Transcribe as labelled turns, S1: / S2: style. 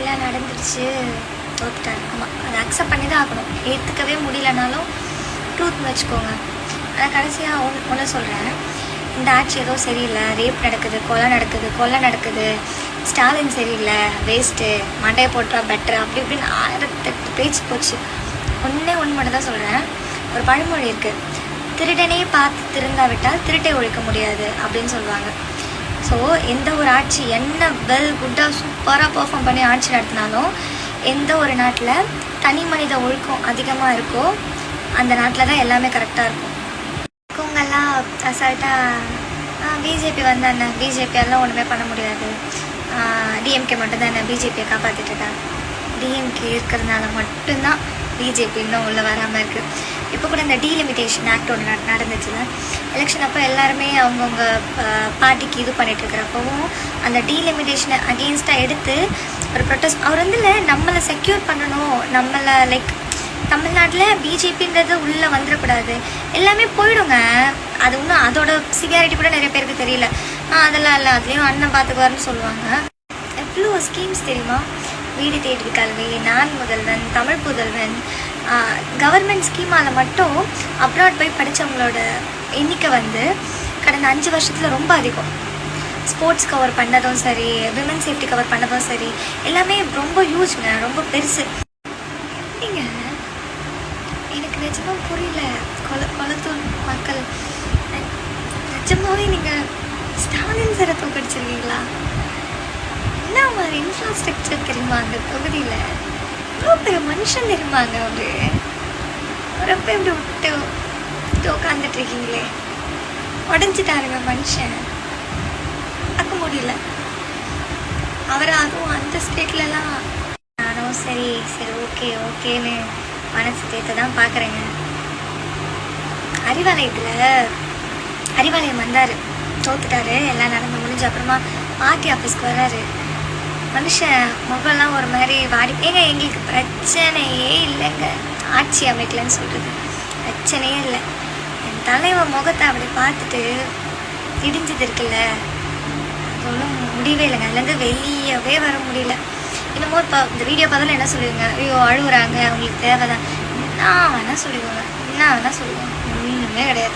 S1: எல்லாம் நடந்துருச்சு, தோத்துட்டாரு. ஆமாம், அதை அக்செப்ட் பண்ணி தான் ஆகணும். ஏற்றுக்கவே முடியலனாலும் ட்ரூத்னு வச்சுக்கோங்க. ஆனால் கடைசியாக ஒன்று சொல்கிறேன், இந்த ஆட்சி ஏதோ சரியில்லை, ரேப் நடக்குது, கொலை நடக்குது, ஸ்டாலின் சரியில்லை, வேஸ்ட்டு, மண்டையை போட்டா பெட்டர், அப்படி இப்படின்னு 1008 பேச்சு போச்சு. ஒன்று மட்டும் தான் சொல்கிறேன். ஒரு பழமொழி இருக்குது, திருடனே பார்த்து திருந்தாவிட்டால் திருட்டை ஒழிக்க முடியாது அப்படின்னு சொல்லுவாங்க. ஸோ எந்த ஒரு ஆட்சி என்ன குட்டாக சூப்பராக பர்ஃபார்ம் பண்ணி ஆட்சி நடத்தினாலும் எந்த ஒரு நாட்டில் தனி மனித ஒழுக்கம் அதிகமாக இருக்கோ அந்த நாட்டில் தான் எல்லாமே கரெக்டாக இருக்கும். இவங்கெல்லாம் அசால்ட்டாக பிஜேபி வந்தானே, பிஜேபியெல்லாம் ஒன்றுமே பண்ண முடியாது, டிஎம்கே மட்டும்தானே பிஜேபியை காப்பாற்றிட்டு இருக்காங்க. டிஎம்கே இருக்கிறதுனால மட்டும்தான் பிஜேபி இன்னும் உள்ளே வராமல் இருக்குது. இப்போ கூட இந்த டீலிமிட்டேஷன் ஆக்ட் ஒன்று நடந்துச்சுல, எலெக்ஷன் அப்போ எல்லாருமே அவங்கவுங்க பார்ட்டிக்கு இது பண்ணிகிட்ருக்கிறப்பவும் அந்த டீலிமிட்டேஷனை அகெயின்ஸ்டாக எடுத்து ஒரு ப்ரொட்டஸ்ட். அவர் நம்மளை செக்யூர் பண்ணணும், நம்மளை லைக் தமிழ்நாட்டில் பிஜேபின்றது உள்ளே வந்துடக்கூடாது, எல்லாமே போயிடுங்க. அது இன்னும் அதோட சிவியாரிட்டி கூட நிறைய பேருக்கு தெரியல. அதெல்லாம் இல்லை, அதுலேயும் அண்ணன் பார்த்துக்குவாருன்னு சொல்லுவாங்க. எவ்வளோ ஸ்கீம்ஸ் தெரியுமா? வீடு தேடி கல்வி, நான் முதல்வன், தமிழ் புதல்வன், கவர்மெண்ட் ஸ்கீமால் மட்டும் அப்ராட் போய் படித்தவங்களோட எண்ணிக்கை கடந்த 5 வருஷத்தில் ரொம்ப அதிகம். ஸ்போர்ட்ஸ் கவர் பண்ணதும் சரி, விமன் சேஃப்டி கவர் பண்ணதும் சரி, எல்லாமே ரொம்ப ஹியூஜ்ங்க, ரொம்ப பெருசு. நீங்கள் எனக்கு நிஜமாக புரியல, கொளத்தூர் மக்கள் நிஜமாவே நீங்கள் ஸ்டாலின் சாரை தோக்கடிச்சிருக்கீங்களா? என்ன மாதிரி இன்ஃப்ராஸ்ட்ரக்சர் தெரியுமா அந்த தொகுதியில்? இவ்வளோ பெரிய மனுஷன் தெரியுமாங்க அவரப்போ இப்படி விட்டு உட்காந்துட்டு இருக்கீங்களே, உடஞ்சிட்டாருங்க மனுஷன், பார்க்க முடியல அவரை. அதுவும் அந்த ஸ்டேட்லலாம் நானும் சரி ஓகேன்னு மனசு தேர்த்து தான் பார்க்குறேங்க. அறிவாலயம் வந்தார், தோத்துட்டாரு, எல்லாம் நடந்து முடிஞ்ச அப்புறமா பார்ட்டி ஆஃபீஸ்க்கு வர்றாரு. மனுஷன் முகம்லாம் ஒரு மாதிரி வாடி. எங்களுக்கு பிரச்சனையே இல்லைங்க, ஆட்சி அமைக்கலன்னு சொல்கிறது பிரச்சனையே இல்லை. என் தலைவன் முகத்தை அப்படி பார்த்துட்டு இடிஞ்சது இருக்குல்ல, அது ஒன்றும் முடியவே இல்லைங்க. அதுலேருந்து வெளியவே வர முடியல. இன்னமும் இப்போ இந்த வீடியோ பார்த்தாலும் என்ன சொல்லுவீங்க, ஐயோ அழுகுறாங்க, அவங்களுக்கு தேவை தான், என்ன வேணால் சொல்லுவாங்க, ஒன்றுமே கிடையாது.